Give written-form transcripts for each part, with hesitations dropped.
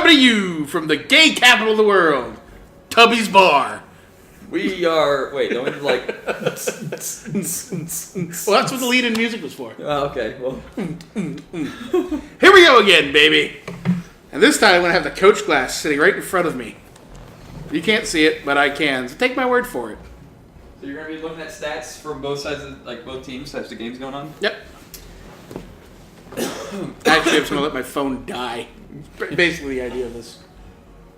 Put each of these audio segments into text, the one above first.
Coming to you from the gay capital of the world, Tubby's Bar. We are... Wait, don't we do like... Well, that's what the lead-in music was for. Oh, okay, well... Here we go again, baby. And this time I'm going to have the coach glass sitting right in front of me. You can't see it, but I can. So take my word for it. So you're going to be looking at stats from both sides of, like, both teams, types of games going on? Yep. Actually, I'm just going to let my phone die. Basically the idea of this.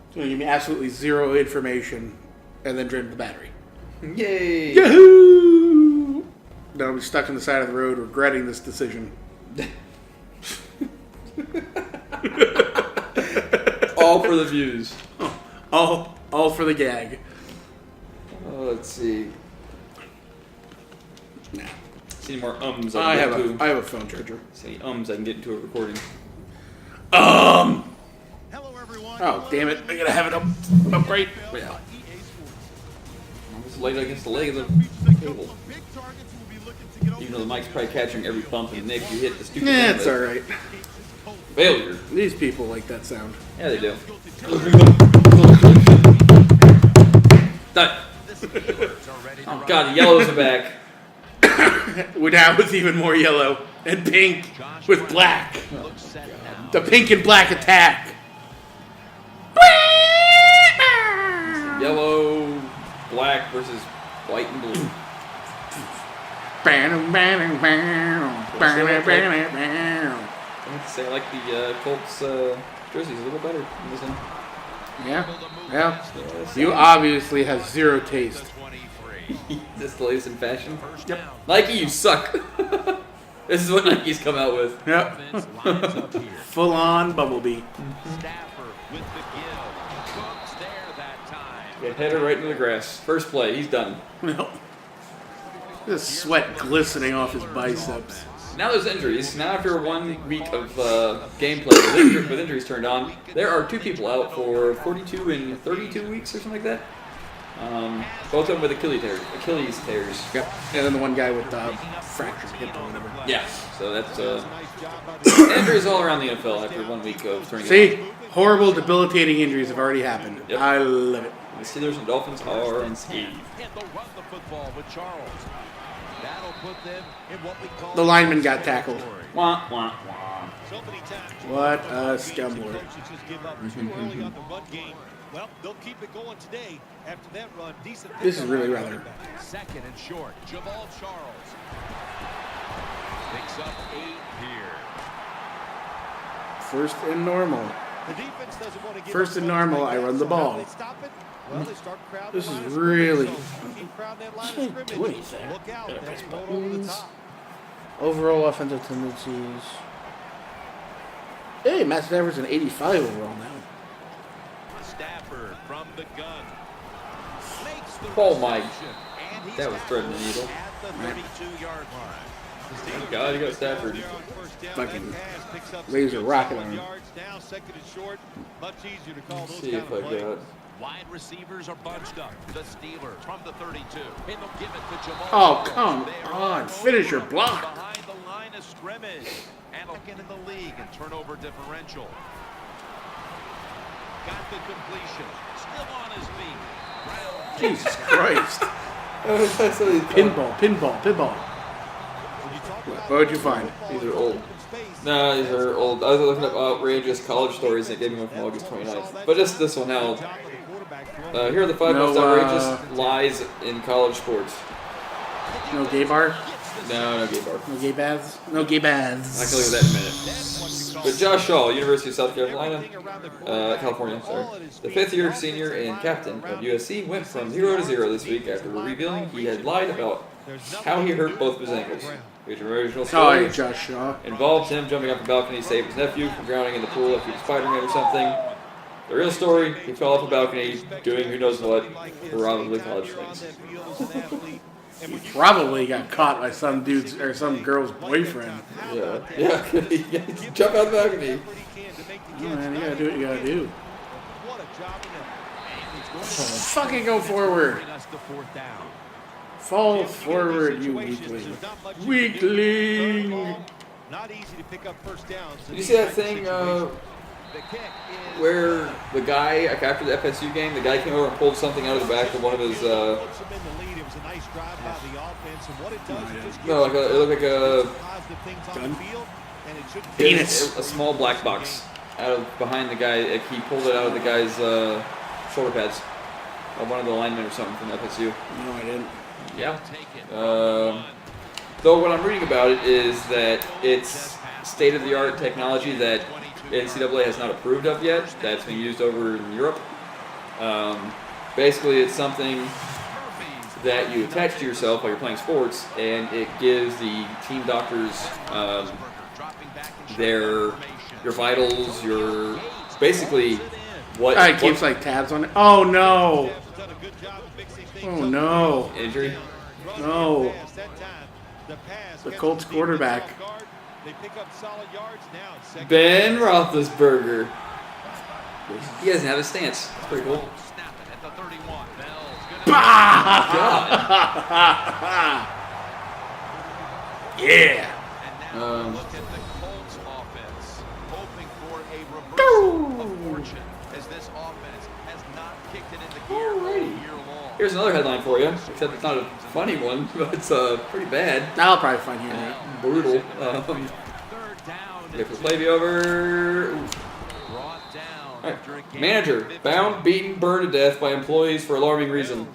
It's going to give me absolutely zero information and then drain the battery. Yay! Yahoo! Then I'll be stuck on the side of the road regretting this decision. All for the views. All for the gag. Oh, let's see. Nah. See any more ums I I have can get into. a phone charger. See any ums I can get into a recording. Hello everyone. Oh, damn it. I gotta have it up right. Yeah. I'm just laid against the leg of the table. Even though the mic's probably capturing every bump and nick you hit the stupid Yeah, it's alright. Failure. These people like that sound. Yeah, they do. Done. Oh god, the yellows are back. Now with even more yellow and pink with black. The pink and black attack. Yellow, black versus white and blue. I have to say I like the Colts jerseys a little better than this one. Yeah. You obviously have zero taste. This the latest in fashion? Yep. Nike, you suck. This is what Nike's come out with. Yep. Full on Bumblebee. Get header right into the grass. First play, he's done. No. The sweat glistening off his biceps. Now there's injuries. Now after 1 week of gameplay with injuries turned on, there are 2 people out for 42 and 32 weeks or something like that. Both of them with Achilles tears. Yep. And then the one guy with fractured hip or whatever. Yeah. So that's injuries all around the NFL after 1 week of turning. See, horrible, debilitating injuries have already happened. Yep. I love it. The Steelers and Dolphins are unscathed. The lineman got tackled. Wah, wah, wah. What a scumbag. Well, they'll keep it going today. After that run, decent. This is really rather. Second and short. Jamal Charles picks up 8 here. First and normal. The defense doesn't want to give First and normal, I run the ball. This is really. Can't do anything. Look out. Press buttons. Overall offensive tendencies. Hey, Matt Stafford's an 85 overall now. Stafford from the gun. Oh my. That was threading the needle. At the 32-yard line. Thank God you got Stafford. Fucking laser rocket on him. Now second and short. Much easier to call those See kind if of I plays. got. Wide receivers are bunched up. The Steelers from the 32. And they'll give it to Jamal. Oh, come on. Finish your block. Behind the line of scrimmage. And second in the league in turnover differential. Got the completion. Still on his feet. Jesus Christ. Pinball. What would you find? These are old. No, these are old. I was looking up outrageous college stories that gave me one from August 29th. But just this one now. Here are the 5 most outrageous lies in college sports. No gay bar? No gay bar. No gay baths? No gay baths. I can look at that in a minute. But Josh Shaw, University of South Carolina, California, sorry. The 5th-year senior and captain of USC went from 0 to 0 this week after revealing he had lied about how he hurt both of his ankles. His original story Josh Shaw. involved him jumping off a balcony to save his nephew from drowning in the pool after he was Spider-Man or something. The real story, he fell off a balcony doing who knows what, probably college things. He probably got caught by some dude's or some girl's boyfriend. Yeah. Jump out the balcony. Oh, man, you gotta do what you gotta do. Fucking go forward. Fall forward, you weakling. Weakling! Not easy to pick up first downs. Did you see that thing where the guy, like after the FSU game, the guy came over and pulled something out of the back of one of his, no, like it looked like a Gun? penis, a small black box out of behind the guy. Like he pulled it out of the guy's shoulder pads, one of the linemen or something from FSU. No, I didn't. Yeah. Though what I'm reading about it is that it's state-of-the-art technology that NCAA has not approved of yet. That's being used over in Europe. Basically, it's something that you attach to yourself while you're playing sports, and it gives the team doctors your vitals, your basically what. It keeps like tabs on it. Oh no! Oh no! Injury? No. The Colts quarterback. Ben Roethlisberger. He doesn't have a stance. That's pretty cool. Yeah. Look at the Colts offense, hoping for a reversal of fortune, as this offense has not kicked it into gear all year long. Here's another headline for you, except it's not a funny one, but it's pretty bad. I'll probably find you right. Brutal. If the play be over. Right. Manager, bound, beaten, burned to death by employees for alarming reason.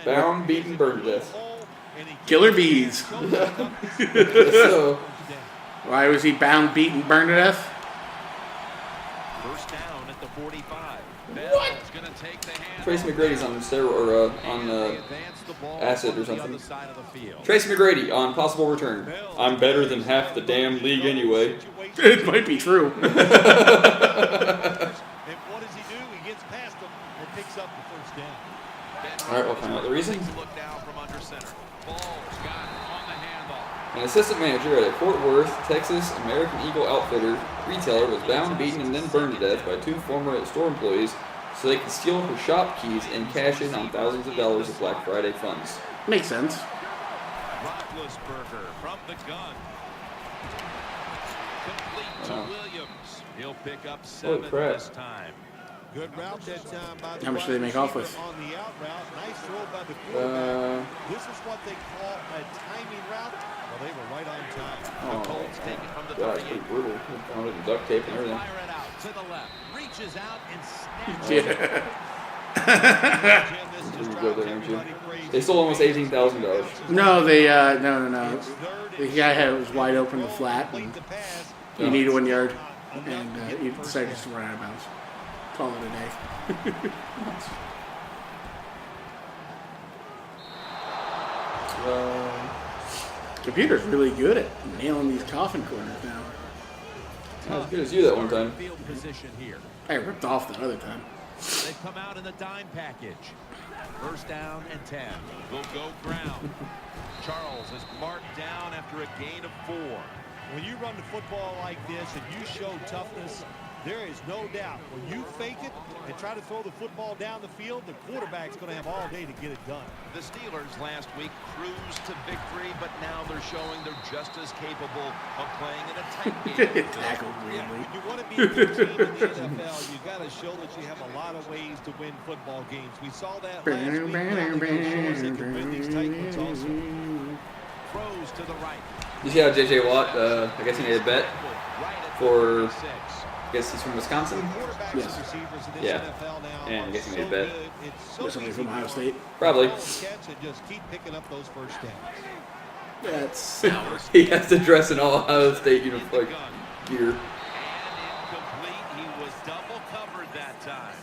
Bound, beaten, burned to death. Killer bees. So, Why was he bound, beaten, burned to death? First down at the 45. What? Tracy McGrady's on steroid or on acid or something. Tracy McGrady on possible return. I'm better than half the damn league anyway. It might be true. And what does he do? He gets past him and picks up the first down. All right, we'll find out the reason. Look now from under center. Ball's got it on the handoff. An assistant manager at a Fort Worth, Texas American Eagle outfitter retailer was bound, beaten, and then burned to death by two former store employees so they could steal her shop keys and cash in on thousands of dollars of Black Friday funds. Makes sense. Roethlisberger from the gun. Complete to Williams. He'll pick up 7 crap. this time. Good route that time by the How much do they make off with? on the out route. Nice throw by the quarterback. This is what they call a timing route. Well, they were right on time. Oh, Colts take it from the God, it's 38. pretty brutal. Found it in duct tape and everything. Fire it out to the left. Reaches out and snaps Yeah. They stole almost $18,000. No, they no. The guy was wide open the flat, and he needed 1 yard, and he decided just to run out of bounds. Call it a day. Computer's really good at nailing these coffin corners now. Not as good as you that one time. field position here. I ripped off the other time. They come out in the dime package. First down and 10. Will go ground. Charles is marked down after a gain of 4. When you run the football like this and you show toughness, there is no doubt. When you fake it and try to throw the football down the field, the quarterback's going to have all day to get it done. The Steelers last week cruised to victory, but now they're showing they're just as capable of playing in a tight game. Tackled Yeah, weirdly. when you want to be a good team in the NFL, you got to show that you have a lot of ways to win football games. We saw that last week. Now they can show us they can win these tight ones also. Throws to the right. You see how J.J. Watt, I guess he made a bet for, I guess he's from Wisconsin? Yes. Yeah. And I guess he made a bet. Was somebody from Ohio State? Probably. Just keep picking up those first downs. That's sour. He has to dress in all Ohio State uniform gear. And incomplete. He was double covered that time.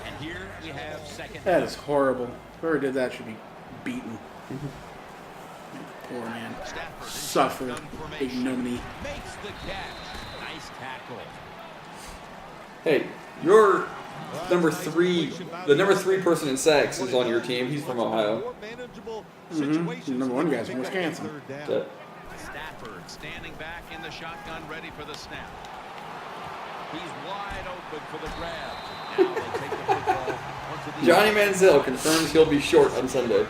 And here you have second. That is horrible. Whoever did that should be beaten. Poor man. Stafford in Suffer shotgun formation. ignominy. Makes the catch. Nice tackle. Hey, your number 3, the number 3 person in sacks is on your team. He's from Ohio. The number 1 guy's from Wisconsin. Yeah. Stafford standing back in the shotgun, ready for the snap. He's wide open for the grab. Now they take the football onto the Johnny Manziel confirms he'll be short on Sunday.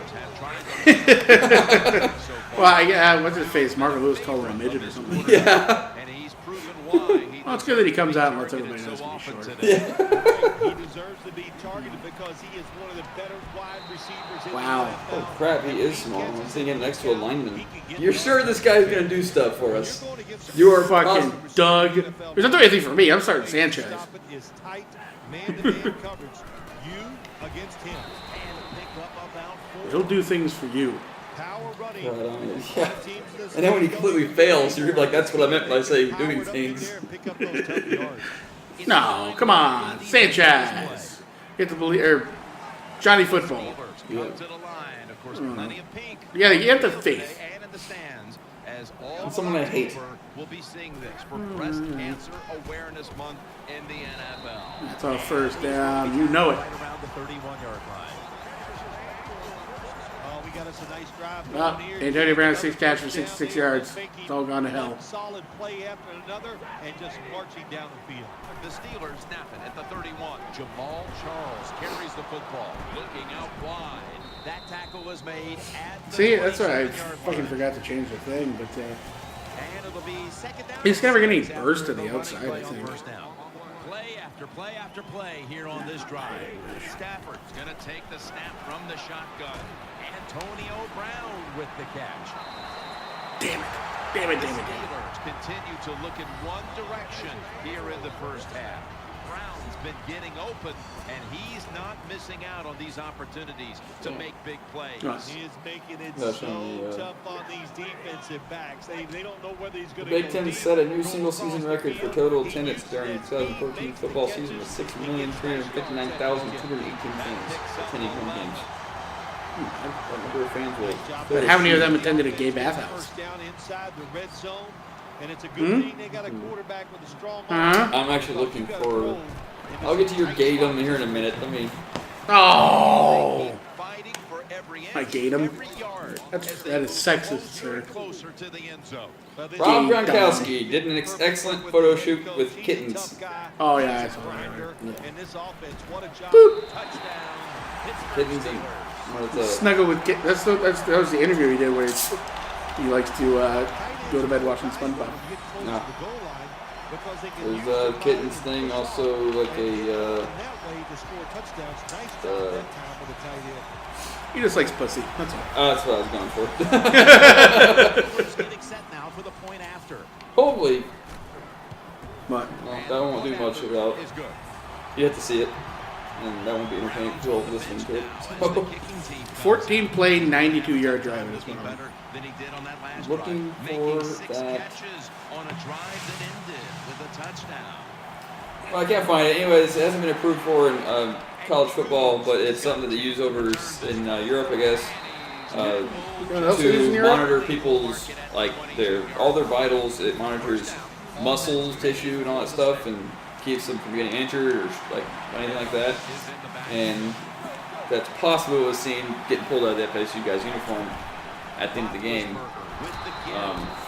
Well, what's his face? Marvin Lewis called him a midget or something. Yeah. And he's proven why. Well, it's good that he comes out and lets everybody know he's going to be short. He deserves to be targeted because he is one of the better wide receivers in Wow. the Oh NFL. crap, he is small. I'm thinking next to a lineman. You're sure this guy's gonna do stuff for us? You are fucking Doug. He's not doing anything for me. I'm starting Sanchez. Is tight man-to-man coverage. You against him. And pick up about 4. He'll do things for you. Power running. Right on. Yeah. And then when he completely fails, you're like, that's what I meant by saying doing things. Pick up those tough yards. No, come on, Sanchez. Get the believe or Johnny Football. Go to the line. Of course, plenty of pink. You have the faith. And in the stands, as all And someone I hate. October, we'll be seeing this for Breast Cancer Awareness Month in the NFL. That's our first down. You know it. Right around the 31-yard line. Oh, we got us a nice drive Well, going here. Antonio Brown 6 catches for 66 yards. It's all gone to hell. One solid play after another and just marching down the field. The Steelers snap it at the 31. Jamal Charles carries the football, looking out wide. That tackle was made at the See, that's why I 27-yard fucking line. forgot to change the thing, but And it'll be second down. he's never gonna After burst to the running outside, play I on think. first down. Play after play after play here on this drive. Stafford's going to take the snap from the shotgun. Antonio Brown with the catch. damn it. Damn it, The damn it, damn it. Steelers continue to look in one direction here in the first half. Brown's been getting open, and he's not missing out on these opportunities to make big plays. Nice. He is making it That's so on the, tough on these defensive backs. They don't know whether he's The going to Big Ten set a new single-season record for total attendance during the 2014 football season with 6,359,218 fans attending home games. That number of fans will. But how many of them attended a gay bathhouse? First down inside the red zone, and it's a good thing they got a quarterback with a strong Huh? I'm actually looking for. I'll get to your Gatum here in a minute. Let me. Oh! Fighting for every inch, I gate him. every yard That as is they get sexist, closer sir. Closer to the end zone. Rob Gatum. Gronkowski did an excellent photo shoot with kittens. Oh, yeah, I saw that. And this offense, what a job. Boop. Touchdown. Pittsburgh Kittens and Steelers. what is that? Snuggle with kid. That was the interview he did where he likes to go to bed watching SpongeBob. No. There's a kittens thing, also like a. He just likes pussy. That's all. That's what I was going for. Steelers getting set now for the point after. Hopefully, But well, that won't do much without. Is good. You have to see it, and that won't be entertaining to all listening to it. The kicking team 14 play, 92-yard drive in this looking one. better than he did on that last Looking drive. Making for 6 that. catches on a drive that ended with a touchdown. Well, I can't find it. Anyways, it hasn't been approved for in college football, but it's something that they use over in Europe, I guess, What else is in to Europe? monitor people's all their vitals. It monitors muscles, tissue, and all that stuff, and keeps them from getting injured or like anything like that. And that's possibly what was seen getting pulled out of that FSU guy's uniform at the end of the game.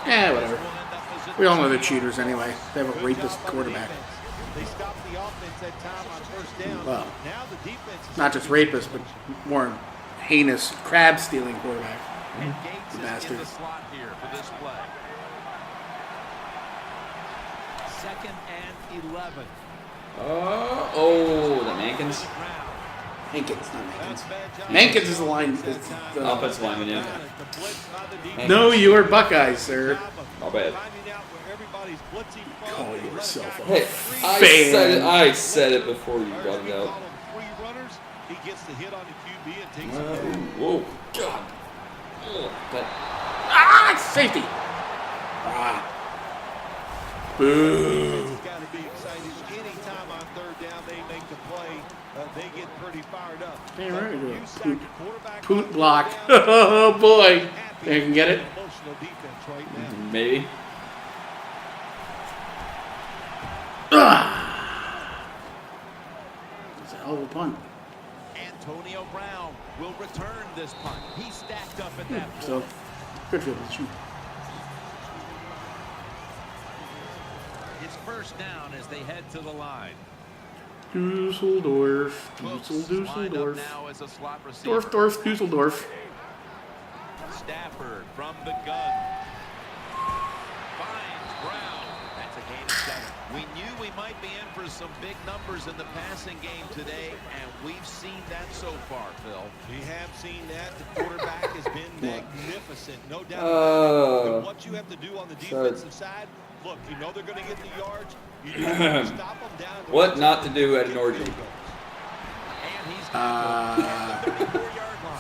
Whatever. We all know they're cheaters anyway. They have a rapist quarterback. They stopped the offense that time on first down. Well, Now the defense is not just rapist, but more heinous crab-stealing quarterback. And Gates is Bastard. in the slot here for this play. 2nd and 11. Oh, the Mankins. Hankins, not Mankins. Mankins is the line. Is the, Offensive lineman, yeah. no, you are Buckeyes, sir. Not bad. Call yourself a Hey, fan. I said it before you brought it out. He gets the hit on the QB and takes it. Whoa, God. Ugh, that, Ah, safety. Ah. Boo. It's got to be exciting. Anytime on third down they make the play, they get pretty fired up. Damn right we do. You sack the quarterback Poot on block. third down, Oh, boy. happy You can get it? emotional defense right now. maybe. It's a hell of a punt. Antonio Brown will return this punt. He stacked up at that point. So, good field position. It's first down as they head to the line. Dusseldorf. Lined up now as a slot receiver. Dusseldorf. Stafford from the gun. Finds Brown. That's a gain of 7. We knew we might be in for some big numbers in the passing game today, and we've seen that so far, Phil. We have seen that. The quarterback has been magnificent, no doubt. But what you have to do on the defensive side, look, you know they're going to get the yards. You just have to stop them down. What not to do at an orgy. And he's got the 34-yard line.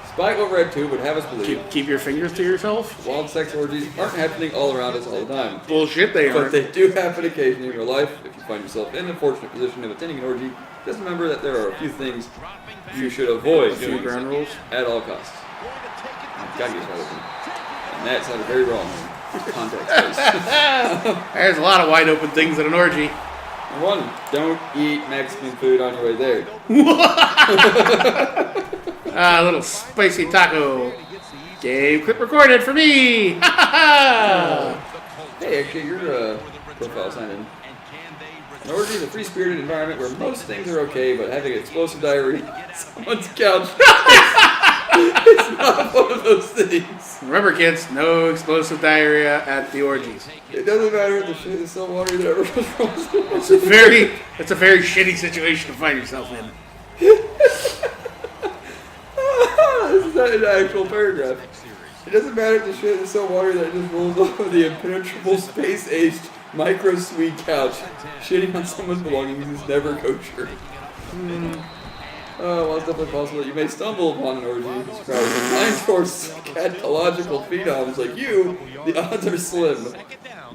Spike overhead tube would have us believe Keep your fingers to yourself. wild sex orgies aren't happening all around us all the time. Bullshit, they But are. they do happen occasionally in your life. If you find yourself in the fortunate position of attending an orgy, just remember that there are a few things you should avoid Few doing ground rules. at all costs. Gotta get wide open. And that sounded very wrong. Context, please. There's a lot of wide open things at an orgy. Number 1, don't eat Mexican food on your way there. A little spicy taco. Game clip recorded for me. Hey, actually, your profile signed in. An orgy is a free-spirited environment where most things are okay, but having explosive diarrhea on someone's couch it's not one of those things. Remember, kids, no explosive diarrhea at the orgies. It doesn't matter if the shit is so watery that everyone's frozen. It's a very shitty situation to find yourself in. This is not an actual paragraph. It doesn't matter if the shit is so watery that it just rolls off of the impenetrable, space-aged, micro-sweet couch. Shitting on someone's belongings is never kosher. While it's definitely possible that you may stumble upon an orgy, this crowd is inclined towards scatological phenoms like you, the odds are slim.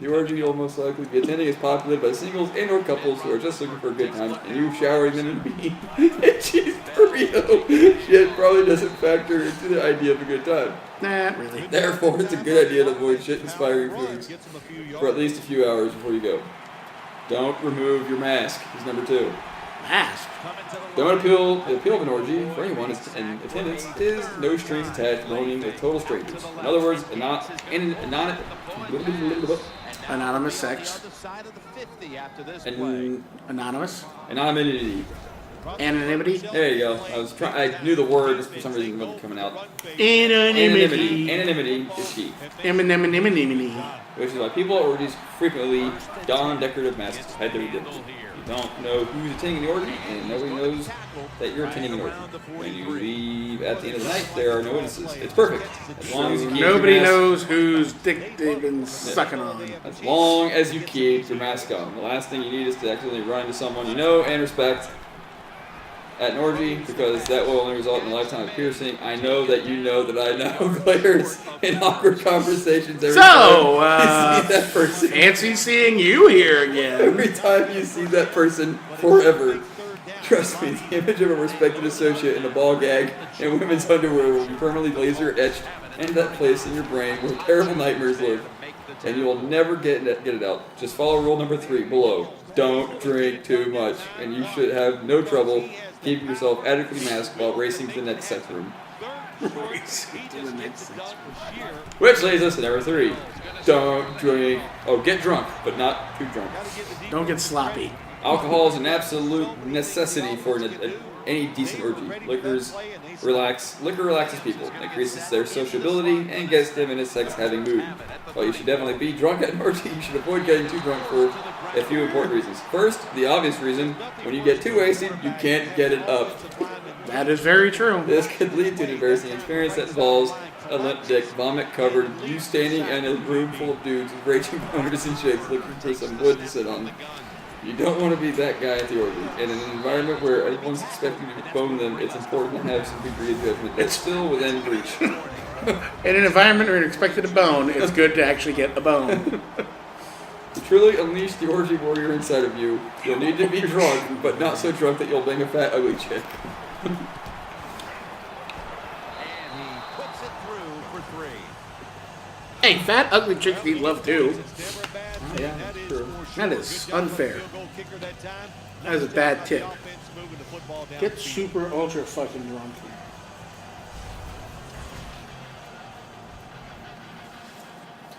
The orgy you'll most likely be attending is populated by singles and or couples who are just looking for a good time, and you showering them in being a cheese burrito shit probably doesn't factor into the idea of a good time. Nah, really. Therefore, it's a good idea to avoid shit-inspiring foods for at least a few hours before you go. Don't remove your mask is number 2. Mask. The appeal of an orgy for anyone in attendance is no strings attached, moaning with total strangers. In other words, Anonymous sex. Anonymous. Anonymity. Anonymity. There you go. I knew the word, just for some reason it wasn't coming out. Anonymity. Anonymity is key. Anonymity. Which is why people at orgies frequently don decorative masks to hide their identity. You don't know who's attending the orgy, and nobody knows that you're attending an orgy. When you leave at the end of the night, there are no witnesses. It's perfect. As long as you keep Nobody your mask, knows whose dick they've been sucking on. as long as you keep your mask on. The last thing you need is to accidentally run into someone you know and respect at an orgy, because that will only result in a lifetime of piercing. I know that you know that I know glares in awkward conversations every time you see that person. Fancy seeing you here again. Every time you see that person forever. Trust me, the image of a respected associate in a ball gag and women's underwear will be permanently laser etched into that place in your brain where terrible nightmares live. And you will never get it out. Just follow rule number 3 below. Don't drink too much, and you should have no trouble keeping yourself adequately masked while racing to the next sex room. Which leads us to number 3. Don't drink. Oh, get drunk, but not too drunk. Don't get sloppy. Alcohol is an absolute necessity for any decent orgy. Liquor relaxes people. It increases their sociability and gets them in a sex-having mood. While you should definitely be drunk at an orgy, you should avoid getting too drunk for a few important reasons. First, the obvious reason, when you get too wasted, you can't get it up. That is very true. This could lead to an embarrassing experience that involves a limp dick, vomit-covered, you standing in a room full of dudes with raging boners and chicks looking for some wood to sit on. You don't want to be that guy at the orgy. In an environment where everyone's expecting you to bone them, it's important to have some degree of judgment that's still within reach. In an environment where you're expected to bone, it's good to actually get a bone. To truly unleash the orgy warrior inside of you, you'll need to be drunk, but not so drunk that you'll bang a fat, ugly chick. And he puts it through for 3. Hey, fat, ugly chicks need love too. Yeah, true. That is unfair. That is a bad tip. Get super ultra fucking drunk.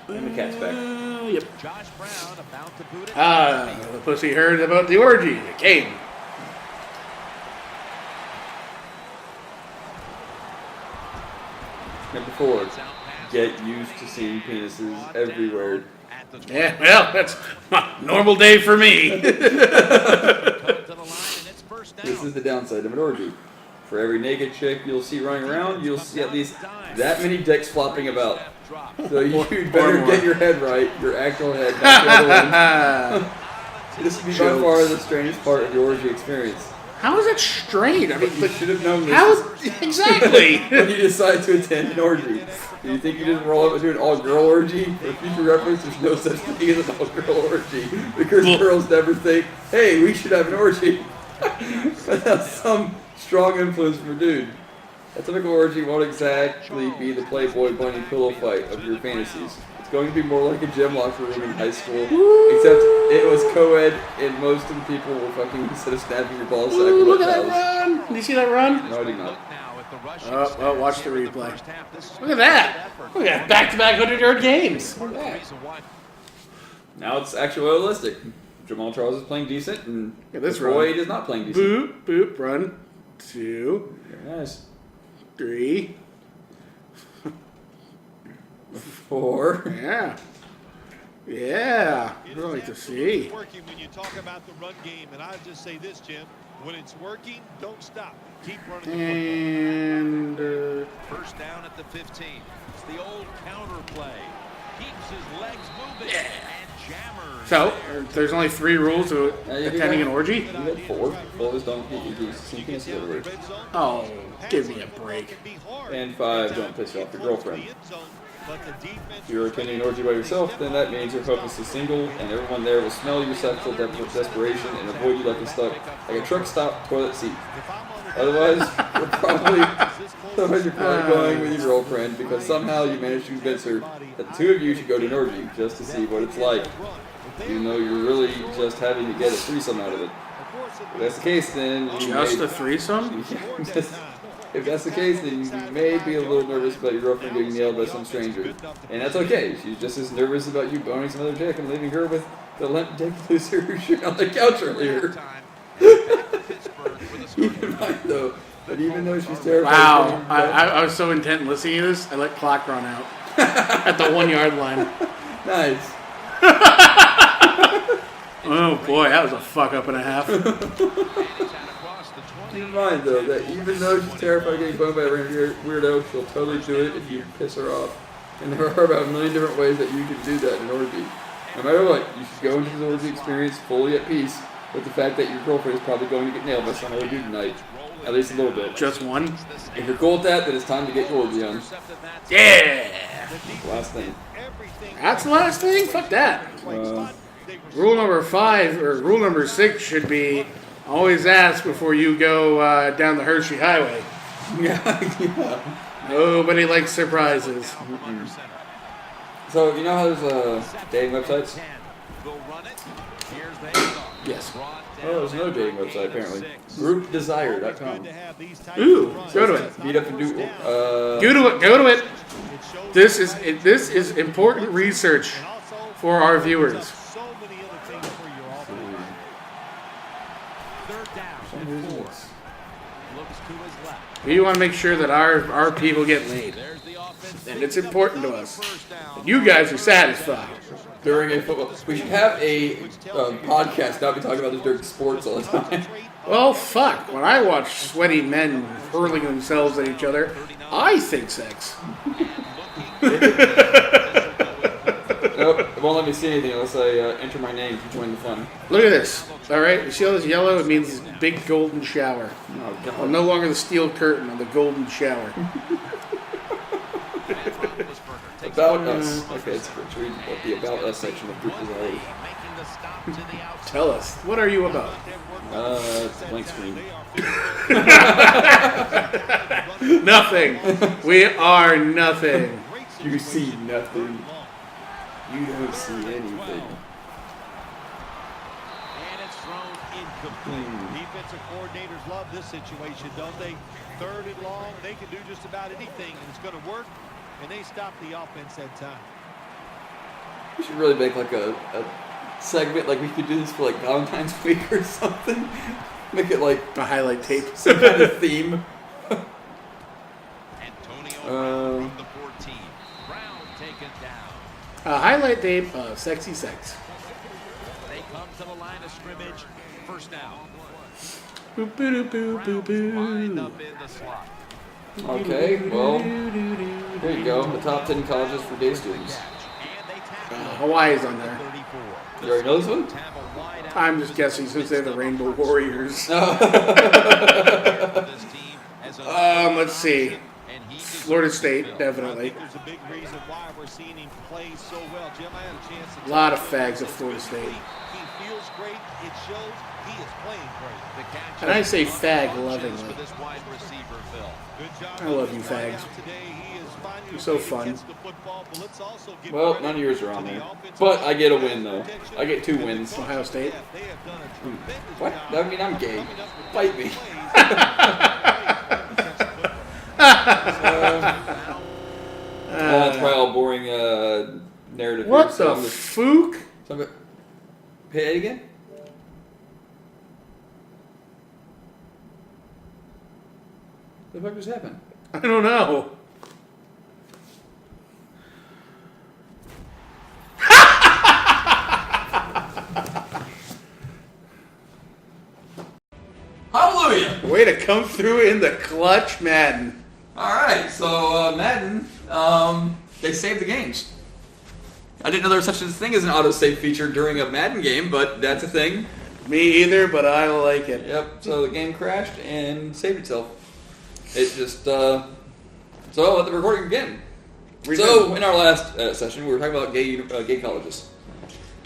And the cat's back. Yep. Josh Brown about to boot it. The pussy heard about the orgy. It came. Number 4, get used to seeing penises everywhere. Yeah, well, that's a normal day for me. This is the downside of an orgy. For every naked chick you'll see running around, you'll see at least that many dicks flopping about. So you better get your head right, your actual head, not the other one. This would be by far the strangest part of your orgy experience. How is it strange? I mean, You should have known this. Exactly. When you decide to attend an orgy. Do you think you just roll up and do an all-girl orgy? For future reference, there's no such thing as an all-girl orgy. Because girls never think, hey, we should have an orgy. Without some strong influence from a dude. A typical orgy won't exactly be the Playboy bunny pillow fight of your fantasies. It's going to be more like a gym locker room in high school, except it was co-ed and most of the people were fucking instead of snapping your ball sack. Look at that run! Did you see that run? No, I did not. Oh, watch the replay. Look at that! Look at that back-to-back 100-yard games. Look at that. Now it's actually realistic. Jamal Charles is playing decent, and this Boyd is not playing decent. Boop, boop, run. 2. Very nice. 3. 4. Yeah. Yeah. I'd like to see. Working when you talk about the run game, and I just say this, Jim. When it's working, don't stop. Keep running And first down at the 15. It's the old counter play. Keeps his legs moving and jammers. so, there's only 3 rules to attending an orgy? You had 4. 4 was don't get you penises everywhere. Oh, give me a break. And 5, don't piss off your girlfriend. If you're attending an orgy by yourself, then that means you're hopelessly single, and everyone there will smell your sexual desperation and avoid you like a truck stop toilet seat. Otherwise, you're probably going with your girlfriend because somehow you managed to convince her that the 2 of you should go to an orgy just to see what it's like. You know you're really just having to get a threesome out of it. If that's the case, then Just a threesome? If that's the case, then you may be a little nervous about your girlfriend getting nailed by some stranger. And that's okay. She's just as nervous about you boning some other chick and leaving her with the limp dick loser who shit on the couch earlier. Keep in mind, though, that even though she's terrified... Wow. I was so intent in listening to this, I let clock run out. At the 1-yard line. Nice. Oh boy, that was a fuck up and a half. Keep in mind, though, that even though she's terrified of getting boned by a weirdo, she'll totally do it if you piss her off. And there are about a million different ways that you can do that in an orgy. No matter what, you should go into the orgy experience fully at peace with the fact that your girlfriend is probably going to get nailed by some other dude tonight. At least a little bit. Just one? If you're cool with that, then it's time to get your orgy on. Yeah! Last thing. That's the last thing? Fuck that. Rule number 5, or rule number 6 should be always ask before you go down the Hershey Highway. Yeah. Nobody likes surprises. So, you know how there's dating websites? Yes. Oh, there's another dating website, apparently. GroupDesire.com. Ooh, go to it. Meet up and do... Go to it. This is important research for our viewers. We want to make sure that our people get laid. And it's important to us that you guys are satisfied. During a football... We should have a podcast, not be talking about this during sports all the time. Well, fuck. When I watch sweaty men hurling themselves at each other, I think sex. Nope, it won't let me see anything unless I enter my name to join the fun. Look at this. All right, you see all this yellow? It means big golden shower. Oh, God. I'm no longer the steel curtain. I'm the golden shower. About Us. Okay, it's read the About Us section of Group Desire. Tell us. What are you about? It's a blank screen. Nothing. We are nothing. You see nothing. You don't see anything. And it's thrown incomplete. Defensive coordinators love this situation, don't they? 3rd and long, they can do just about anything, and it's going to work, and they stop the offense that time. We should really make like a segment, like we could do this for like Valentine's Week or something. Make it like a highlight tape. some kind of theme. Antonio from the Highlight tape of sexy sex. They come to the line of scrimmage. First down. Boop, boop, boop, boop, Lined boop. up in the slot. Okay, well, there you go. The top 10 colleges for gay students. Hawaii's on there. You already know this one? I'm just guessing since they're the Rainbow Warriors. Let's see. Florida State, definitely. There's a big reason why we're seeing him play so well. Jim, I had a chance to A lot of fags at Florida State. He feels great. It shows he is playing great. And I say fag lovingly. For this wide receiver, Phil. Good job. I love you fags. Today, he is finding You're so a way fun. against the football, but let's also give Well, credit none of yours are on to the there. offensive But I get a line. win, though. I get 2 wins. Ohio State. They have done a tremendous What? job That would mean I'm gay. coming up with Fight me. That's probably all boring narrative. What here, so the I'm just- fook? so I'm go- Pay it again? What the fuck just happened? I don't know. Hallelujah! Way to come through in the clutch, Madden. Alright, so Madden, they saved the games. I didn't know there was such a thing as an autosave feature during a Madden game, but that's a thing. Me either, but I like it. Yep, so the game crashed and saved itself. It just, so let the recording begin. So, in our last session, we were talking about gay colleges.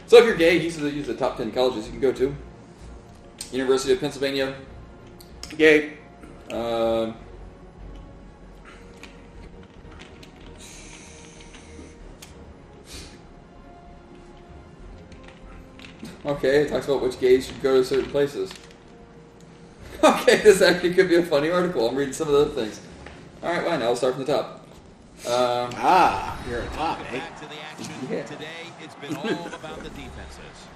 So if you're gay, these are the top 10 colleges you can go to. University of Pennsylvania. Gay. Okay, it talks about which gays should go to certain places. Okay, this actually could be a funny article. I'm reading some of the other things. Alright, fine, I'll start from the top. You're a top, eh? Back to the action. Yeah. Today, it's been all about the defenses.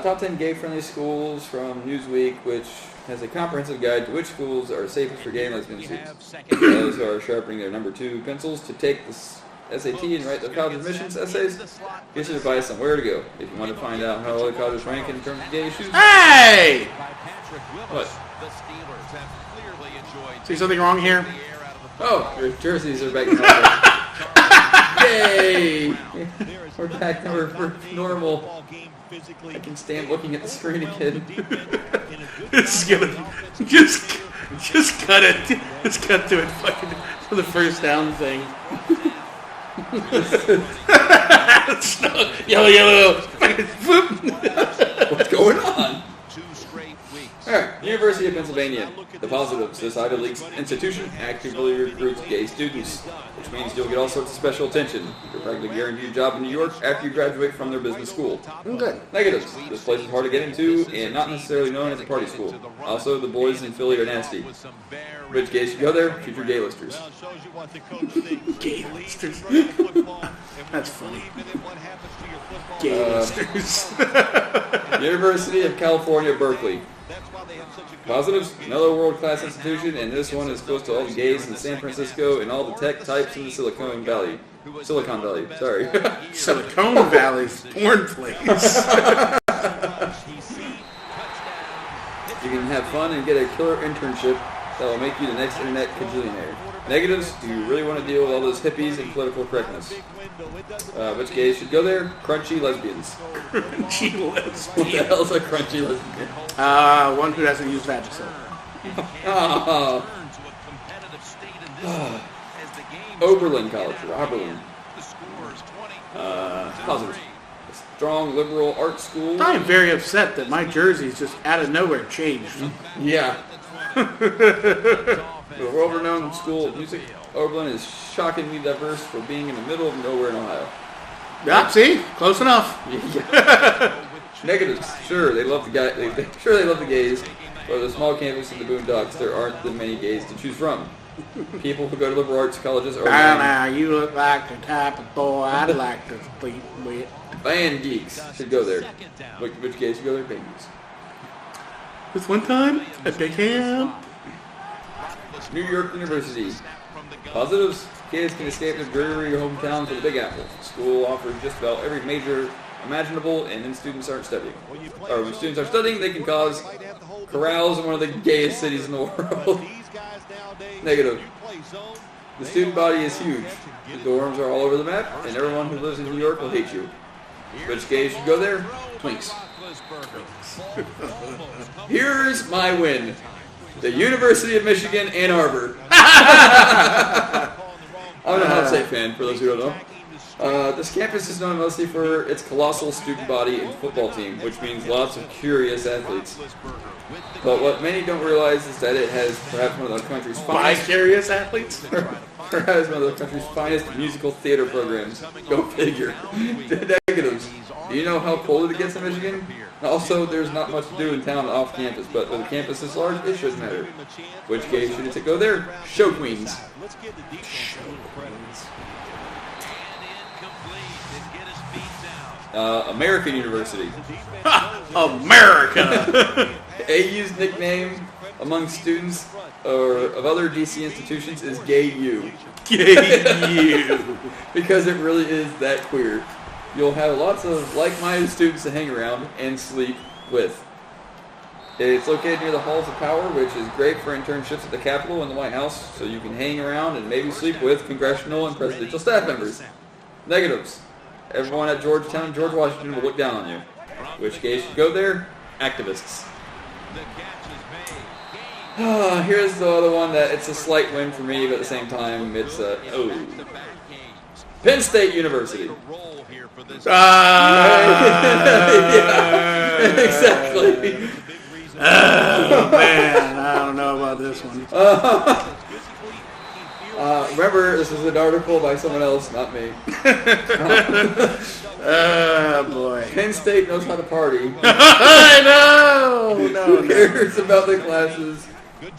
Top 10 gay-friendly schools from Newsweek, which has a comprehensive guide to which schools are safest for gay and lesbian We students. have second. Those who are sharpening their number 2 pencils to take the SAT and write their college admissions essays. Here's some advice on where to go if you want to find out how other colleges rank in terms of gay issues. Hey! By Patrick Willis, What? the Steelers have clearly enjoyed See something wrong here? the air out of the Oh, your jerseys are back in order. Yay! We're back to we're normal. I can stand looking at the screen again. This is gonna just cut it. Just cut to it fucking for the first down thing. Yellow. Fucking whoop. What's going on? 2 straight weeks. Alright, University of Pennsylvania. The positives. This Ivy League institution actively recruits gay students, which means you'll get all sorts of special attention. You're practically guaranteed a job in New York after you graduate from their business school. Good. Negatives. This place is hard to get into and not necessarily known as a party school. Also, the boys in Philly are nasty. With some very Which gays should go there? Future gay listers. Well, it shows you what the coach thinks. Gay Believe listers. in running the football, and when That's you funny. believe in it, what happens to your football? Gay listers. University of California, Berkeley. That's why they have such a good Positives, another world-class institution, and this one is close to all the gays in San Francisco and all the tech types in the Silicon Valley. Sorry. Silicon Valley's porn place. You can have fun and get a killer internship that will make you the next internet cajillionaire. Negatives, do you really want to deal with all those hippies and political correctness? Which gays should go there? Crunchy lesbians. Crunchy What the lesbian. hell's a crunchy lesbian? One who doesn't use Vagisil. Oh, turn to a competitive state in this one as the game Oberlin College, Oberlin. the score is 20. Positive. A strong liberal arts school. I am very upset that my jersey's just out of nowhere changed. Yeah. The world-renowned school of music, Oberlin is shockingly diverse for being in the middle of nowhere in Ohio. Yeah, see? Close enough. Negatives. Sure, they love the guy. Sure, they love the gays. But with a small campus in the boondocks, there aren't that many gays to choose from. People who go to liberal arts colleges are Now, you look like the type of boy I'd like to sleep with. band geeks. Should go there. Which gays should go there? Band geeks. This one time at the camp. New York University. Positives. Kids can escape their dreary hometown to the Big Apple. The school offers just about every major imaginable, and when students aren't studying, they can cause carouse in one of the gayest cities in the world. Negative. The student body is huge. The dorms are all over the map, and everyone who lives in New York will hate you. Which gay should go there? Twinks. Here's my win. The University of Michigan, Ann Arbor. I'm an Ohio State fan, for those who don't know. This campus is known mostly for its colossal student body and football team, which means lots of curious athletes. But what many don't realize is that it has perhaps one of the country's finest... Bi-curious athletes? Perhaps one of the country's finest musical theater programs. Go figure. Negatives. Do you know how cold it gets in Michigan? Also, there's not much to do in town off campus, but with a campus this large, it shouldn't matter. Which game should it go there? Show Queens. American University. America! AU's nickname among students or of other DC institutions is Gay U. Gay U. Because it really is that queer. You'll have lots of like-minded students to hang around and sleep with. It's located near the Halls of Power, which is great for internships at the Capitol and the White House, so you can hang around and maybe sleep with congressional and presidential staff members. Negatives. Everyone at Georgetown and George Washington will look down on you. Which gay should go there? Activists. Here's the other one that it's a slight win for me, but at the same time, it's Penn State University. Yeah, exactly. Oh, man, I don't know about this one. Remember, this is an article by someone else, not me. Oh, boy. Penn State knows how to party. I know! Who cares about the classes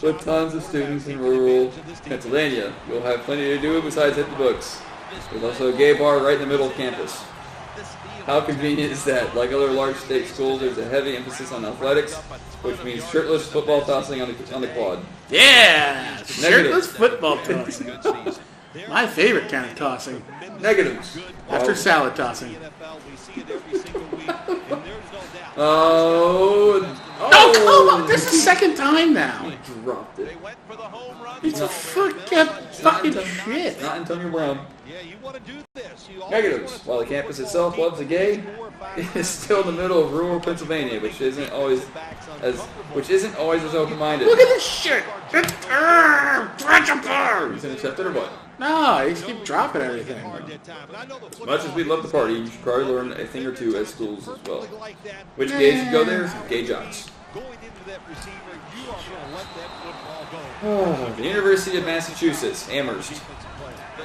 with tons of students in rural Pennsylvania? You'll have plenty to do besides hit the books. There's also a gay bar right in the middle of campus. How convenient is that? Like other large state schools, there's a heavy emphasis on athletics, which means shirtless football tossing on the quad. Yeah! Shirtless football tossing. My favorite kind of tossing. Negatives. After salad tossing. Oh, come on! This is the second time now. He dropped it. It's fucking shit. Not Antonio Brown. Negatives. While the campus itself loves the gay, it is still in the middle of rural Pennsylvania, which isn't always as open-minded. Look at this shit. He's intercepted or what? No, you just keep dropping everything. As much as we love the party, you should probably learn a thing or two at schools as well. Which gay should go there? Gay jocks. The University of Massachusetts, Amherst.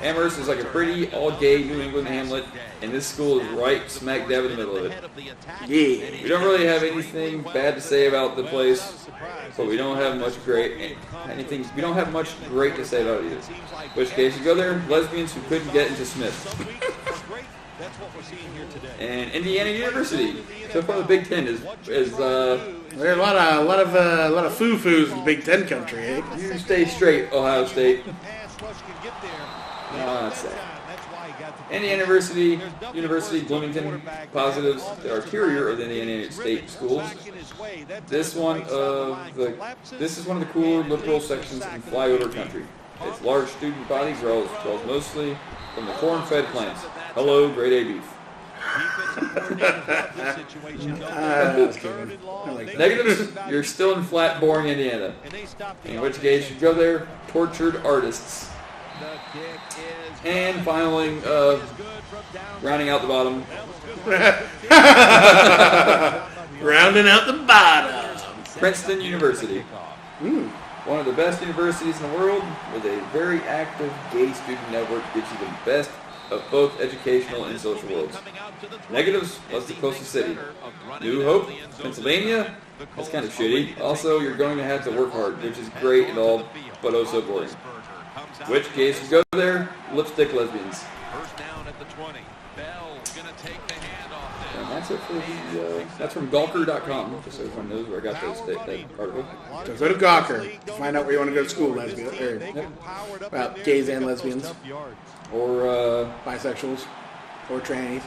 Amherst is like a pretty, all-gay New England hamlet, and this school is right smack dab in the middle of it. Yeah. We don't really have anything bad to say about the place, but we don't have much great to say about it either. Which case you go there, lesbians who couldn't get into Smith. And Indiana University. So far, the Big Ten is There's a lot of foo-foos in Big Ten country, eh? you stay straight, Ohio State. That's sad. Indiana University, Bloomington. Positives: the interior of the Indiana State schools. This is one of the cooler liberal sections in flyover country. Its large student body draws mostly from the corn-fed plants. Hello, grade A beef. Negatives: you're still in flat, boring Indiana. In which case, you go there. Tortured artists. And finally, rounding out the bottom. Rounding out the bottom. Princeton University. One of the best universities in the world with a very active gay student network gives you the best of both educational and social worlds. Negatives: what's the closest city? New Hope, Pennsylvania? That's kind of shitty. Also, you're going to have to work hard, which is great and all, but oh so boring. Which case you go there? Lipstick lesbians. First down at the 20. Bell's going to take the handoff. And that's that's it for the. That's from Gawker.com, just so everyone knows where I got that article. So go to Gawker to find out where you want to go to school, lesbian, or about gays and lesbians, Or bisexuals, or trannies.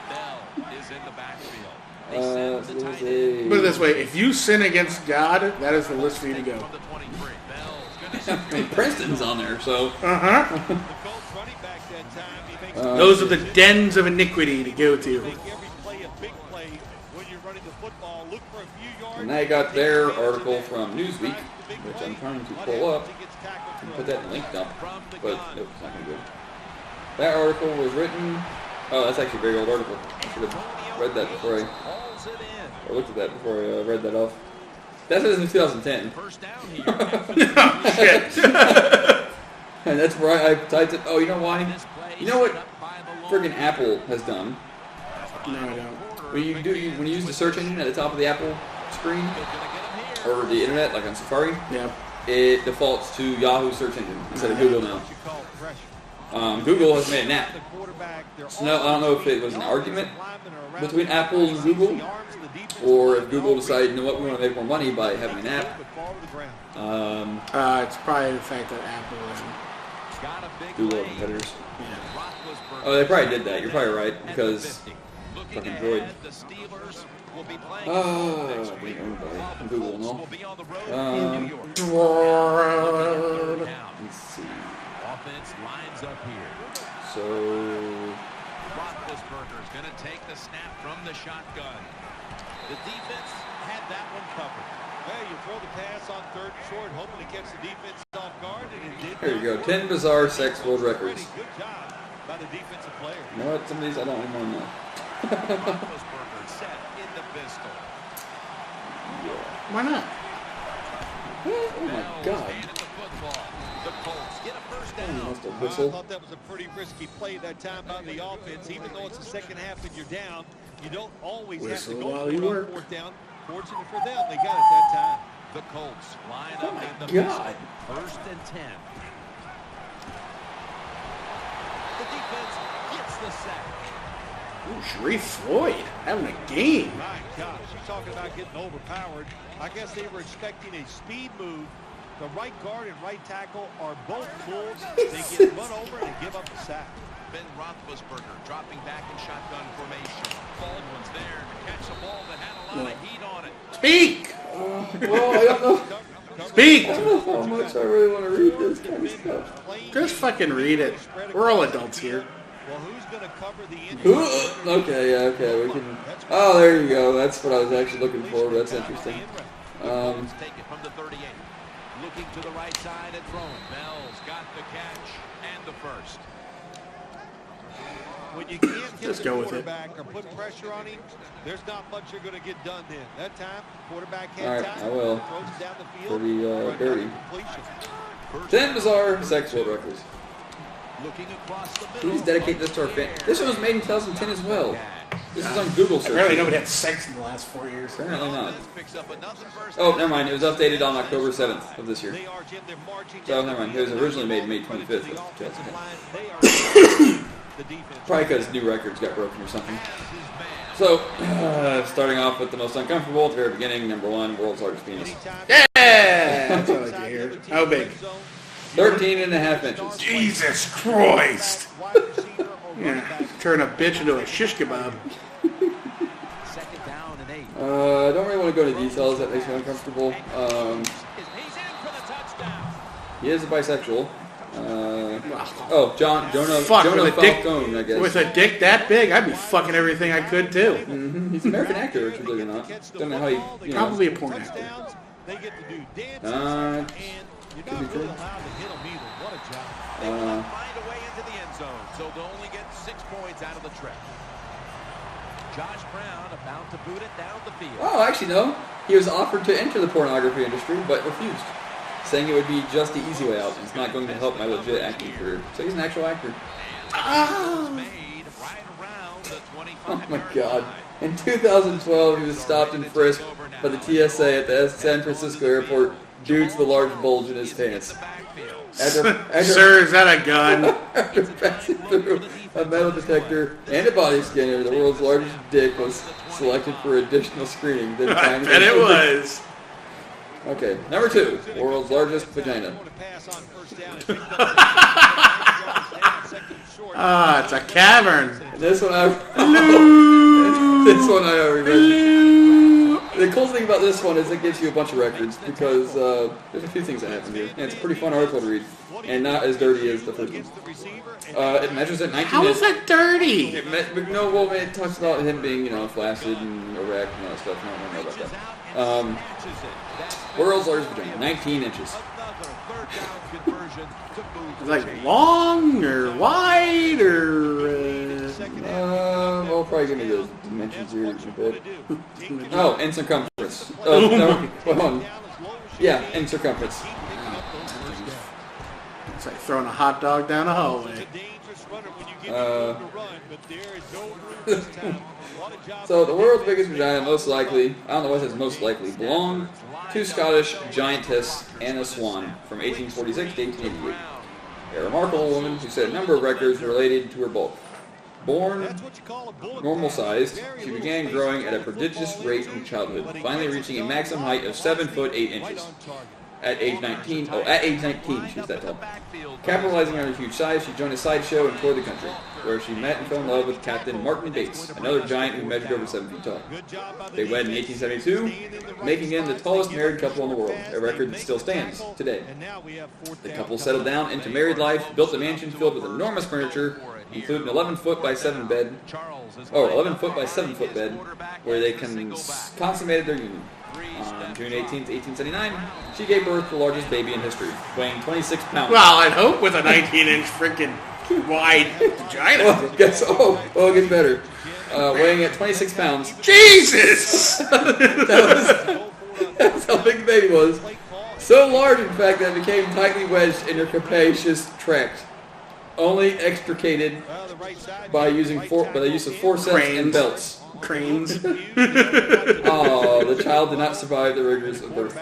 Bell is in the backfield. there's a. Put it this way: if you sin against God, that is the list for you to go. From the 23. Bell's gonna I mean, Princeton's on there, so. Those are the dens of iniquity to go to. And they got their article from Newsweek, which I'm trying to pull up and put that in link dump, but nope, it's not going to do it. That article was written. Oh, that's actually a very old article. I should have read that before I looked at that before I read that off. That says in 2010. First down here. Shit. And that's where I typed it. Oh, you know why? You know what friggin' Apple has done? No, I don't. When you use the search engine at the top of the Apple screen, or the internet, like on Safari, Yeah. it defaults to Yahoo search engine instead of Google now. Google has made an app. So now, I don't know if it was an argument between Apple and Google, or if Google decided, you know what, we want to make more money by having an app. It's probably the fact that Apple and Google are competitors. yeah. Oh, they probably did that. You're probably right, because fucking Droid. Being owned by Google and all. Let's see. Offense lines up here. So, Roethlisberger's going to take the snap from the shotgun. The defense had that one covered. Well, you throw the pass on third and short, hoping to catch the defense off guard, and it did. here you go. 10 bizarre sex world records. Good job by the defensive player. You know what? Some of these I don't even want to know. Roethlisberger set in the pistol. Why not? Oh my God. Handed the football. The Colts get a first He down. must have I whistled. thought that was a pretty risky play that time by the offense. Even though it's the second half and you're down, you don't always Whistle have to go while for you it on work. fourth down. Fortunate for them, they got it that time. The Colts line Oh up my in the God. pistol. First and 10. The defense gets the sack. Ooh, Sharif Floyd having a game. My gosh, you're talking about getting overpowered. I guess they were expecting a speed move. The right guard and right tackle are both bulls. They get run over and they give up the sack. Ben Roethlisberger dropping back in shotgun formation. Baldwin's there to catch a ball that had a lot of heat on it. Speak! Well, I don't know. Speak! I don't know how much I really want to read this kind of stuff. Just fucking read it. We're all adults here. Well, who's going to cover the Okay, yeah, okay, we can. Oh, there you go. That's what I was actually looking for. That's interesting. Take it from the 38. Looking to the right side and throwing. Bell's got the catch and the first. When you can't hit Just the go with it. quarterback or put pressure on him, there's not much you're going to get done then. That time, quarterback had All right, time. I will. Throws it down the field. Pretty for another dirty. completion. 10 bizarre sex world records. Looking across the middle. Please dedicate this to our fan. This one was made in 2010 as well. This is on Google search. Apparently nobody had sex in the last 4 years. Apparently not. Picks up another first Oh, never mind. It was updated on October 7th of this year. They are, Jim, they're marching So, down never mind. the It was field. originally made May 25th The of offensive 2010. line, they are the defense. Probably because new records got broken or something. So, starting off with the most uncomfortable at the very beginning. Number 1, world's largest penis. Yeah! That's what I like to hear. How big? 13 and a half inches. Jesus Christ! Yeah, turn a bitch into a shish kebab. Second down and 8. I don't really want to go into details. That makes me uncomfortable. He's in for the touchdown. He is a bisexual. Jonah Fuck, with a dick, Falcone, I guess. with a dick that big, I'd be fucking everything I could too. He's an American actor, if you believe it or not. Don't know how you know. Probably a porn actor. They get to do dances, Uh, and you're could be not really true. allowed to hit them either. What a job. They will not find a way into the end zone, so they'll only get 6 points out of the trip. Josh Brown about to boot it down the field. Oh, actually, no. He was offered to enter the pornography industry, but refused, saying it would be just the easy way out. It's not going to help my legit acting career. So he's an actual actor. Made right around the Oh 25 my yard God. line. In 2012, he was stopped and frisked by the TSA at the San Francisco airport due to the large bulge in his pants. Sir, is that a gun? After passing through a metal detector and a body scanner, the world's largest dick was selected for additional screening. I bet it was. Okay, number 2, world's largest vagina. Ah, it's a cavern. This one I already mentioned. The cool thing about this one is it gives you a bunch of records because there's a few things that happen here. And it's a pretty fun article to read and not as dirty as the first one. It measures at 19 How is that dirty? It talks about him being, flaccid and erect and all that stuff. I don't know about that. World's largest vagina, 19 inches. Like long or wide or... Well, probably give me the dimensions here in a bit. Oh, in circumference. No, yeah, in circumference. It's like throwing a hot dog down a hallway. So the world's biggest vagina, most likely, I don't know what it says most likely, belonged to Scottish giantess Anna Swan from 1846 to 1888. A remarkable woman who set a number of records related to her bulk. Born normal-sized, she began growing at a prodigious rate in childhood, finally reaching a maximum height of 7 foot 8 inches. At age 19, she was that tall. Capitalizing on her huge size, she joined a sideshow and toured the country, where she met and fell in love with Captain Martin Bates, another giant who measured over 7 feet tall. They wed in 1872, making them the tallest married couple in the world, a record that still stands today. The couple settled down into married life, built a mansion filled with enormous furniture, including an 11 foot by 7 foot bed, where they consummated their union. On June 18th, 1879, she gave birth to the largest baby in history, weighing 26 pounds. Well, I'd hope with a 19-inch freaking wide vagina. It gets better. Weighing at 26 pounds. Jesus! That's how big the baby was. So large, in fact, that it became tightly wedged in her capacious tract. Only extricated by the use of forceps and belts. Cranes. The child did not survive the rigors of birth,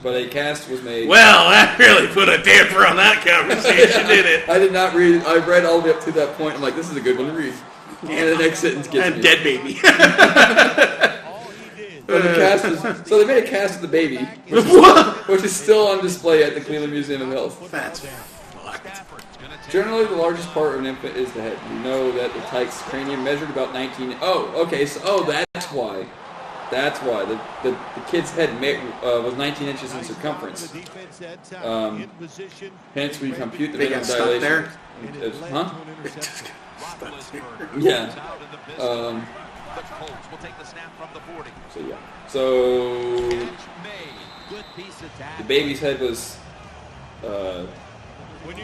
but a cast was made. Well, that really put a damper on that conversation, didn't it? I did not read. I read all the way up to that point. I'm like, this is a good one to read. And the next sentence gets and me. dead baby. But the cast was, so they made a cast of the baby, which is still on display at the Cleveland Museum of Health. That's fucked. Generally, the largest part of an infant is the head. You know that the tyke's cranium measured about 19... that's why. That's why. The kid's head was 19 inches in circumference. Hence, we compute the minimum dilation. There? Huh? Yeah. So the baby's head was... we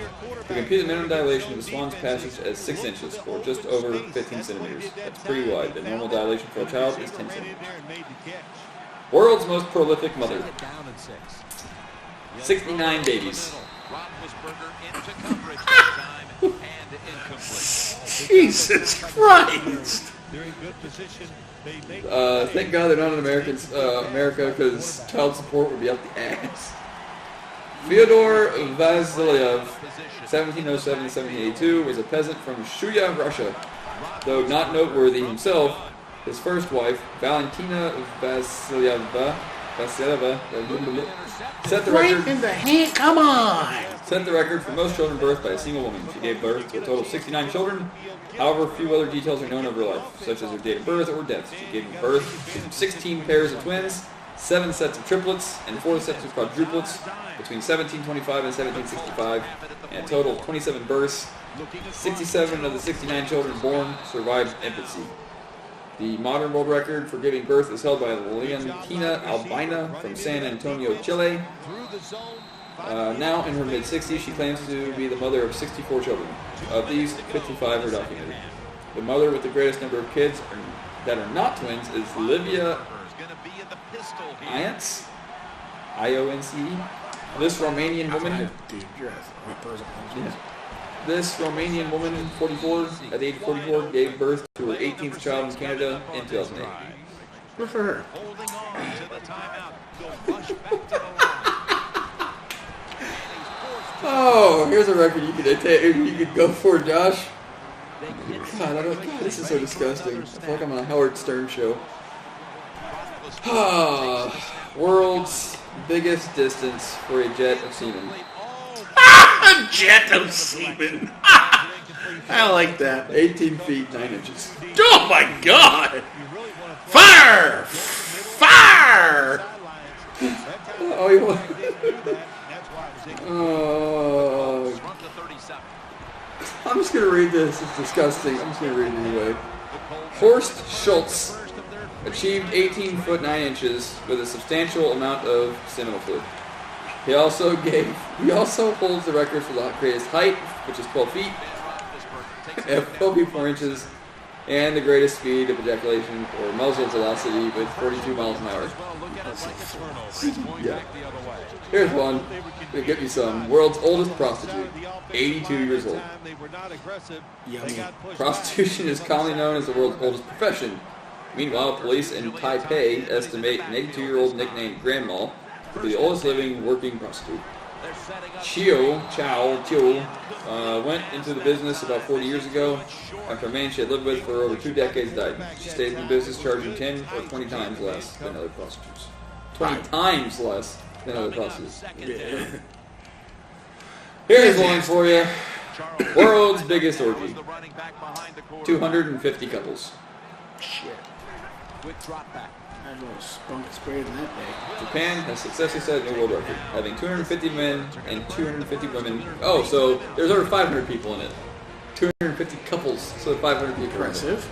compute the minimum dilation of the Swan's passage as 6 inches, or just over 15 centimeters. That's pretty wide. The normal dilation for a child is 10 centimeters. World's most prolific mother. 69 babies. Jesus Christ! Thank God they're not in America, because child support would be up the ass. Fyodor Vasilyev, 1707-1782, was a peasant from Shuya, Russia. Though not noteworthy himself, his first wife, Valentina Vasilyeva, set the record. Right in the hand, come on! Set the record for most children birthed by a single woman. She gave birth to a total of 69 children. However, few other details are known of her life, such as her date of birth or death. She gave birth to 16 pairs of twins, 7 sets of triplets, and 4 sets of quadruplets between 1725 and 1765, and a total of 27 births. 67 of the 69 children born survived infancy. The modern world record for giving birth is held by Leontina Albina from San Antonio, Chile. Now in her mid-60s, she claims to be the mother of 64 children. Of these, 55 are documented. The mother with the greatest number of kids that are not twins is Livia Ionce, I-O-N-C-E. This Romanian woman... This Romanian woman, 44, at the age of 44, gave birth to her 18th child in Canada in 2008. Good for her. Oh, here's a record you could go for, Josh. God, this is so disgusting. I feel like I'm on a Howard Stern show. World's biggest distance for a jet of semen. A jet of semen. I like that. 18 feet, 9 inches. Oh my God! Fire! Fire! Oh, you want... I'm just going to read this. It's disgusting. I'm just going to read it anyway. Horst Schultz achieved 18 foot 9 inches with a substantial amount of seminal fluid. He also holds the record for the greatest height, which is 12 feet, at 12 feet 4 inches, and the greatest speed of ejaculation or muzzle velocity with 42 miles an hour. Yeah. Here's one. To get me some. World's oldest prostitute, 82 years old. Yummy. Prostitution is commonly known as the world's oldest profession. Meanwhile, police in Taipei estimate an 82-year-old nicknamed Grandma to be the oldest living working prostitute. Chow went into the business about 40 years ago after a man she had lived with for over 2 decades died. She stayed in the business charging 10 or 20 times less than other prostitutes. 20 times less than other prostitutes. Yeah. Here's one for you. World's biggest orgy. 250 couples. Shit. I was spunk sprayed in that day. Japan has successfully set a new world record, having 250 men and 250 women. Oh, so there's over 500 people in it. 250 couples, so 500 people. Impressive.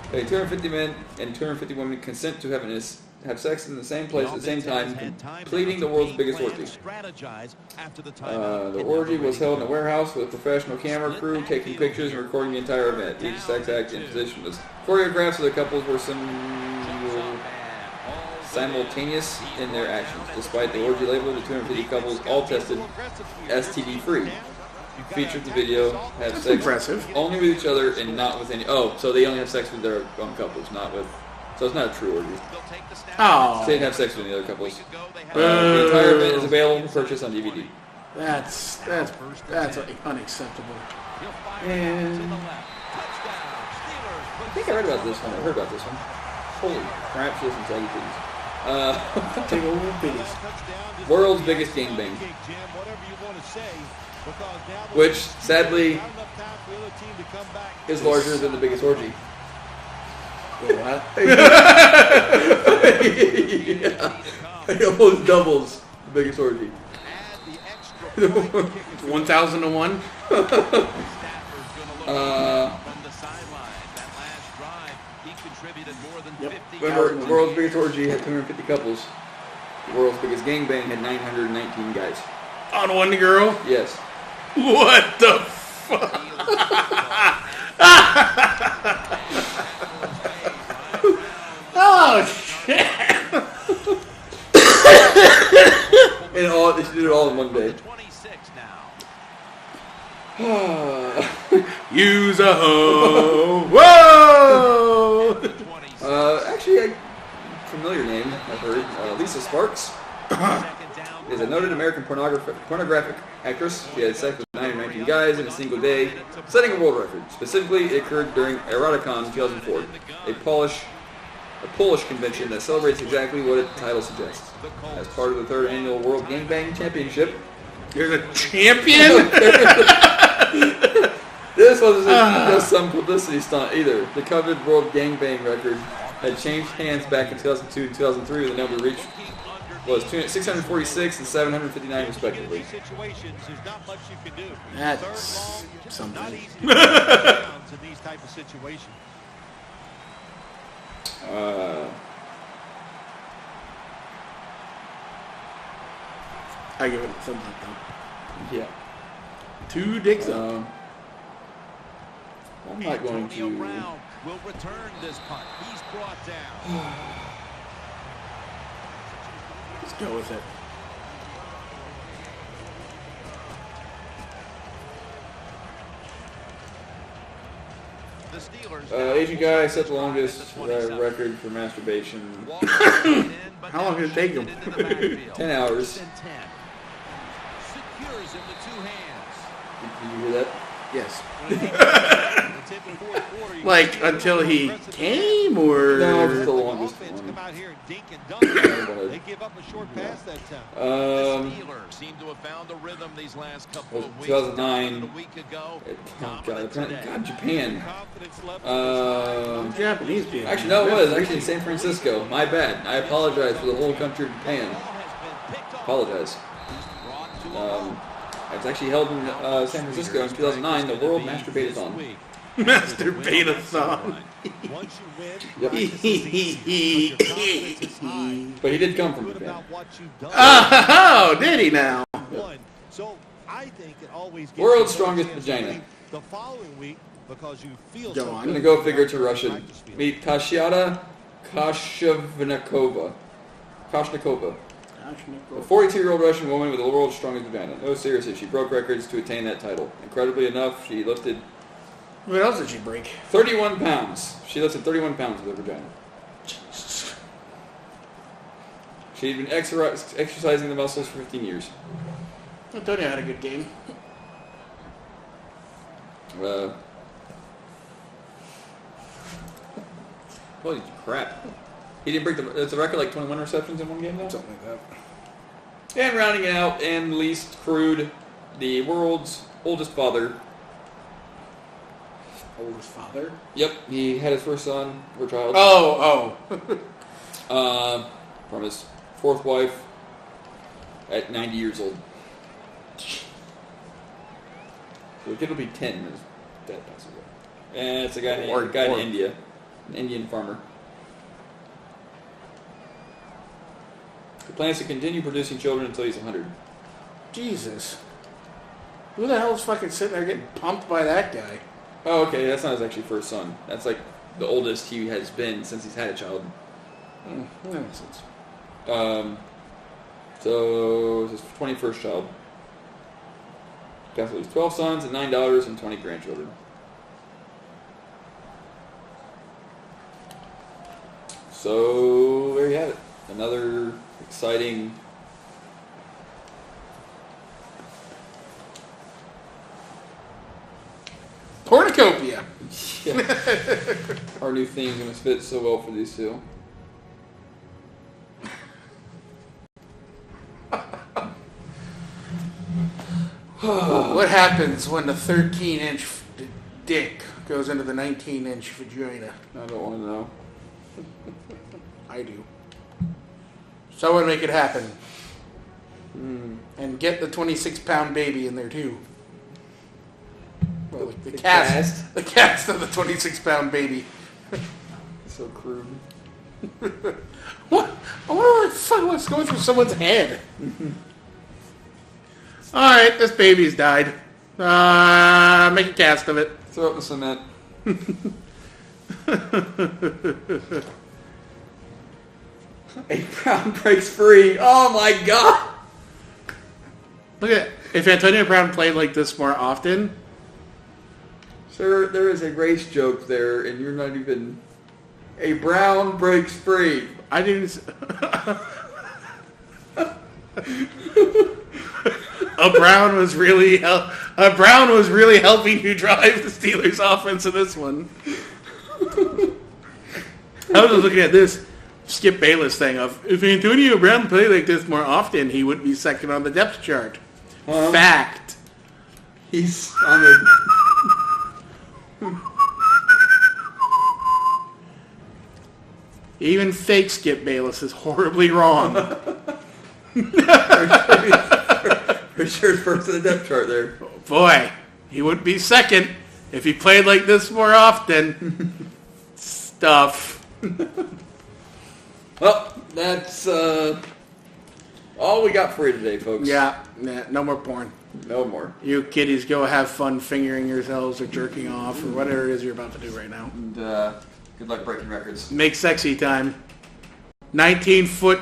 Okay, 250 men and 250 women consent to have sex in the same place at the same time, completing the world's biggest orgy. The orgy was held in a warehouse with a professional camera crew taking pictures and recording the entire event. Each sex act and position was choreographed so the couples were simultaneous in their actions. Despite the orgy label, the 250 couples all tested STD-free. Featured the video have sex impressive. Only with each other and not with any. Oh, so they only have sex with their own couples, not with. So it's not a true orgy. Oh, So they didn't have sex with any other couples. The entire event is available for purchase on DVD. that's unacceptable. And I think I read about this one. I heard about this one. Holy crap! She has some saggy titties. Take a little bitties. World's biggest gangbang, which sadly is larger than the biggest orgy. What? Yeah. It almost doubles the biggest orgy. 1,000 to 1. Yep. Remember, the world's biggest orgy had 250 couples. The world's biggest gangbang had 919 guys. On one girl? Yes. What the fuck? Oh shit! And they did it all in one day. Use a hoe. Whoa! Actually, a familiar name I've heard. Lisa Sparks is a noted American pornographic actress. She had sex with 919 guys in a single day, setting a world record. Specifically, it occurred during Eroticon 2004, a Polish convention that celebrates exactly what its title suggests. As part of the 3rd annual World Gangbang Championship, You're the champion? this wasn't just some publicity stunt either. The coveted World Gangbang record had changed hands back in 2002 and 2003, when the number reached was 646 and 759 respectively. That's something. I give it something though. Yeah. 2 dicks up. I'm not going to. Will return this punt. He's brought down. Let's go with it. The Steelers. Asian guy set the longest record for masturbation. How long did it take him? 10 hours. secures him with two hands. Did you hear that? Yes. It's in the fourth quarter. You Like, can see until he the came, or... No, it's the the longest offense one. come out here and dink and dunk. They give up a short pass that time. The Steelers seem to have found a rhythm these last couple of weeks. 2009. A week ago. God, Japan. Confidence level Japanese people. Actually, no, it was actually in San Francisco. My bad. I apologize for the whole country of Japan. Apologize. It's actually held in San Francisco in 2009, the World Masturbate-a-thon. Masturbate-a-thon. Once you win, Yep. practice is easy, but your confidence is high. But he did come from Good Japan. about what you've done. Oh, did he now? One. So I think it always gives World's you a strongest chance vagina. to win the following week because you feel Go so on. I'm good going to go about figure your to Russian. practice field. Meet Kashiata Kashevnikova. A 42-year-old Russian woman with the world's strongest vagina. No, seriously, she broke records to attain that title. Incredibly enough, she lifted What else did she break? 31 pounds. She lifted 31 pounds with her vagina. She'd been exercising the muscles for 15 years. Antonio had a good game. Holy crap. He didn't break it's a record like 21 receptions in one game now? Something like that. And rounding it out and least crude, the world's oldest father. Oldest father? Yep, he had his first son or child. Oh. From his fourth wife at 90 years old. So the kid will be 10 when his dad passes away. And it's a guy, in India, an Indian farmer. He plans to continue producing children until he's 100. Jesus. Who the hell's fucking sitting there getting pumped by that guy? Oh, okay, that's not his actually first son. That's like the oldest he has been since he's had a child. That makes sense. So it's his 21st child. Passed away 12 sons and 9 daughters and 20 grandchildren. So there you have it. Another exciting Cornucopia. yeah. Our new theme's gonna fit so well for these two. What happens when the 13-inch dick goes into the 19-inch vagina? I don't want to know. I do. Someone make it happen. And get the 26-pound baby in there too. Well, the cast of the 26-pound baby. So crude. What? I wonder what's going through someone's head. All right, this baby's died. Make a cast of it. Throw up the cement. A Brown breaks free. Oh my god! Look at it. If Antonio Brown played like this more often, Sir, there is a race joke there, and you're not even... A Brown breaks free. I didn't. A Brown was really helping you drive the Steelers' offense in this one. I was just looking at this Skip Bayless thing of if Antonio Brown played like this more often, he would be second on the depth chart. Fact. He's on the... Even fake Skip Bayless is horribly wrong. For sure, first on the depth chart there. Boy, he would be second if he played like this more often. Stuff. Well, that's all we got for you today, folks. Yeah, no more porn. No more. You kiddies go have fun fingering yourselves or jerking off or whatever it is you're about to do right now. And good luck breaking records. Make sexy time. 19-foot